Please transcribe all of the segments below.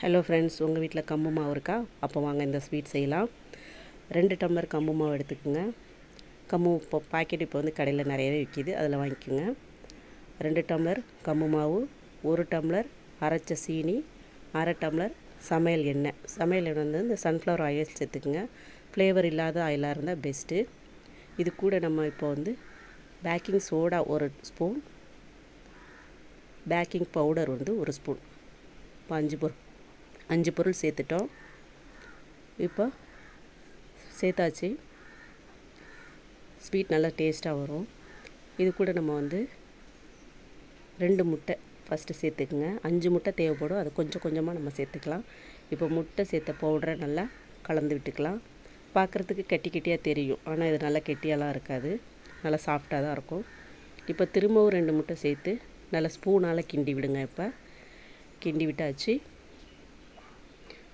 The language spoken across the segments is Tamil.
ஹலோ ஃப்ரெண்ட்ஸ், உங்கள் வீட்டில் கம்பு மாவு இருக்கா? அப்போ வாங்க இந்த ஸ்வீட் செய்யலாம். 2 டம்ளர் கம்பு மாவு எடுத்துக்கோங்க. கம்பு இப்போ பாக்கெட் இப்போ வந்து கடையில் நிறையவே விற்கிது, அதில் வாங்கிக்கோங்க. 2 டம்ளர் கம்பு மாவு, 1 டம்ளர் அரைச்ச சீனி, 1/2 டம்ளர் சமையல் எண்ணெய். சமையல் எண்ணெய் வந்து இந்த சன்ஃப்ளவர் ஆயில் சேர்த்துக்குங்க. ஃப்ளேவர் இல்லாத ஆயிலாக இருந்தால் பெஸ்ட்டு. இது கூட நம்ம இப்போ வந்து baking soda 1 spoon, baking powder வந்து 1 ஸ்பூன், இப்போ 5 பொருள் சேர்த்துட்டோம். இப்போ சேர்த்தாச்சு. ஸ்வீட் நல்லா டேஸ்ட்டாக வரும். இது கூட நம்ம வந்து 2 முட்டை ஃபஸ்ட்டு சேர்த்துக்குங்க. 5 முட்டை தேவைப்படும், அது கொஞ்சம் கொஞ்சமாக நம்ம சேர்த்துக்கலாம். இப்போ முட்டை சேர்த்த பவுடரை நல்லா கலந்து விட்டுக்கலாம். பார்க்குறதுக்கு கெட்டி கெட்டியாக தெரியும், ஆனால் இது நல்லா கெட்டியாலாம் இருக்காது, நல்லா சாஃப்டாக தான் இருக்கும். இப்போ திரும்பவும் 2 முட்டை சேர்த்து நல்லா ஸ்பூனால் கிண்டி விடுங்க. இப்போ கிண்டி விட்டாச்சு.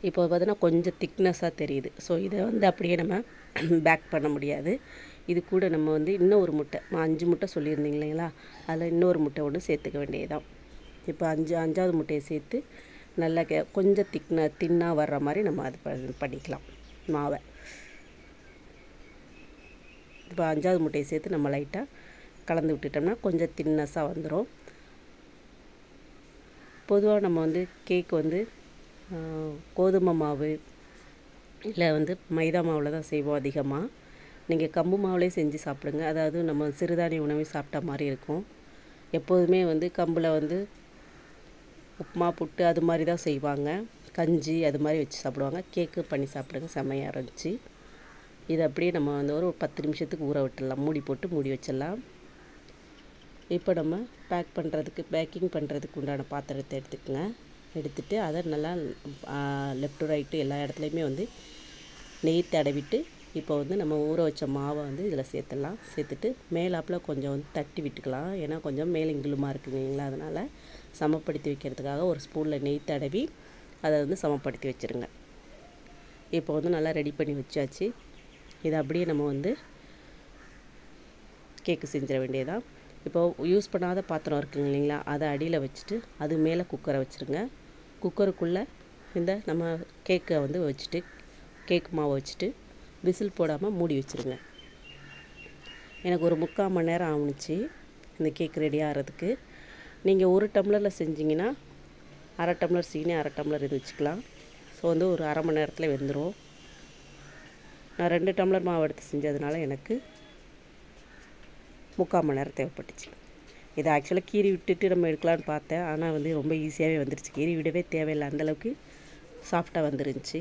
இப்போ பார்த்தீங்கன்னா கொஞ்சம் திக்னஸாக தெரியுது. ஸோ இதை வந்து அப்படியே நம்ம பேக் பண்ண முடியாது. இது கூட நம்ம வந்து இன்னும் ஒரு முட்டை, 5 முட்டை சொல்லியிருந்தீங்க இல்லைங்களா, அதில் இன்னொரு முட்டை ஒன்று சேர்த்துக்க வேண்டியதுதான். இப்போ 5வது முட்டையை சேர்த்து நல்லா கொஞ்சம் தின்னாக வர்ற மாதிரி நம்ம அது பண்ணிக்கலாம் மாவை. இப்போ 5வது முட்டையை சேர்த்து நம்ம லைட்டாக கலந்து விட்டுட்டோம்னா கொஞ்சம் தின்னஸாக வந்துடும். பொதுவாக நம்ம வந்து கேக் வந்து கோதுமை மாவு இல்லை வந்து மைதா மாவில் தான் செய்வோம் அதிகமாக. நீங்கள் கம்பு மாவுலேயே செஞ்சு சாப்பிடுங்க. அதாவது நம்ம சிறுதானிய உணவை சாப்பிட்ட மாதிரி இருக்கும். எப்போதுமே வந்து கம்பில் வந்து உப்புமா, புட்டு அது மாதிரி தான் செய்வாங்க. கஞ்சி அது மாதிரி வச்சு சாப்பிடுவாங்க. கேக்கு பண்ணி சாப்பிடுங்க, செம்மையாக இருந்துச்சு. இது அப்படியே நம்ம வந்து ஒரு 10 நிமிஷத்துக்கு ஊற விட்டுடலாம். மூடி போட்டு மூடி வச்சிடலாம். இப்போ நம்ம பேக்கிங் பண்ணுறதுக்கு உண்டான பாத்திரத்தை எடுத்துகிட்டு அதை நல்லா லெஃப்ட் டு ரைட்டு எல்லா இடத்துலையுமே வந்து நெய் தடவிட்டு இப்போ வந்து நம்ம ஊற வச்ச மாவை வந்து இதில் சேர்த்துட்டு மேலாப்பில் கொஞ்சம் வந்து தட்டி விட்டுக்கலாம். ஏன்னா கொஞ்சம் மேலிங்கிலுமா இருக்குங்களா, அதனால் சமப்படுத்தி வைக்கிறதுக்காக ஒரு ஸ்பூனில் நெய் தடவி அதை வந்து சமப்படுத்தி வச்சுருங்க. இப்போ வந்து நல்லா ரெடி பண்ணி வச்சாச்சு. இதை அப்படியே நம்ம வந்து கேக்கு செஞ்சிட வேண்டியதான். இப்போ யூஸ் பண்ணாத பாத்திரம் இருக்குங்க இல்லைங்களா, அதை அடியில் வச்சுட்டு அது மேலே குக்கரை வச்சுருங்க. குக்கருக்குள்ளே இந்த நம்ம கேக்கை வந்து வச்சுட்டு கேக் மாவை வச்சுட்டு விசில் போடாமல் மூடி வச்சுருங்க. எனக்கு ஒரு 3/4 மணி நேரம் ஆகுனுச்சு இந்த கேக் ரெடி ஆகிறதுக்கு. நீங்கள் 1 டம்ளரில் செஞ்சிங்கன்னா 1/2 டம்ளர் சீனி, 1/2 டம்ளர் இது வச்சுக்கலாம். ஸோ வந்து ஒரு 1/2 மணி நேரத்தில் வெந்துடும். நான் 2 டம்ளர் மாவு எடுத்து செஞ்சதுனால எனக்கு 3/4 மணி நேரம் தேவைப்பட்டுச்சு. இதை ஆக்சுவலாக கீறி விட்டுட்டு நம்ம எடுக்கலான்னு பார்த்தேன், ஆனால் வந்து ரொம்ப ஈஸியாகவே வந்துருச்சு. கீறி விடவே தேவையில்லை, அந்தளவுக்கு சாஃப்டாக வந்துருந்துச்சு.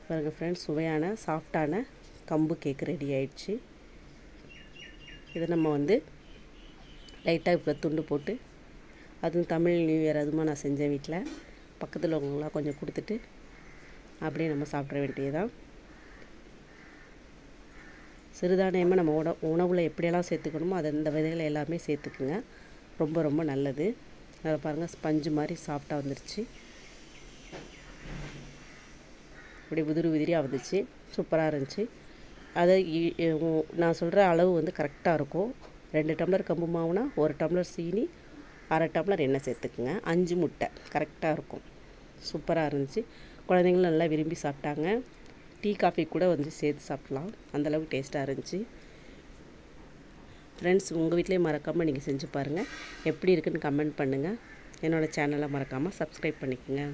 பாருங்கள் ஃப்ரெண்ட்ஸ், சுவையான சாஃப்டான கம்பு கேக் ரெடி ஆயிடுச்சு. இதை நம்ம வந்து லைட்டாக இப்போ துண்டு போட்டு, அதுவும் தமிழ் நியூ இயர் அதுமா நான் செஞ்சேன் வீட்டில். பக்கத்தில் உள்ளவங்களாம் கொஞ்சம் கொடுத்துட்டு அப்படியே நம்ம சாப்பிட வேண்டியதுதான். சிறுதானியமாக நம்ம உணவில் எப்படியெல்லாம் சேர்த்துக்கணுமோ அதை இந்த விதைகளை எல்லாமே சேர்த்துக்குங்க. ரொம்ப ரொம்ப நல்லது. அதை பாருங்கள், ஸ்பஞ்சு மாதிரி சாஃப்டாக வந்துருச்சு. இப்படி உதிரியாக வந்துச்சு, சூப்பராக இருந்துச்சு. அதை நான் சொல்கிற அளவு வந்து கரெக்டாக இருக்கும். 2 டம்ளர் கம்பு மாவுனா 1 டம்ளர் சீனி, 1/2 டம்ளர் எண்ணெய் சேர்த்துக்குங்க. 5 முட்டை கரெக்டாக இருக்கும். சூப்பராக இருந்துச்சு. குழந்தைங்களும் நல்லா விரும்பி சாப்பிட்டாங்க. டீ காஃபி கூட வந்து சேர்த்து சாப்பிட்லாம், அந்தளவுக்கு டேஸ்ட்டாக இருந்துச்சு. ஃப்ரெண்ட்ஸ், உங்கள் வீட்டிலே மறக்காமல் நீங்கள் செஞ்சு பாருங்கள். எப்படி இருக்குன்னு கமெண்ட் பண்ணுங்கள். என்னோடய சேனலை மறக்காமல் சப்ஸ்கிரைப் பண்ணிக்கோங்க.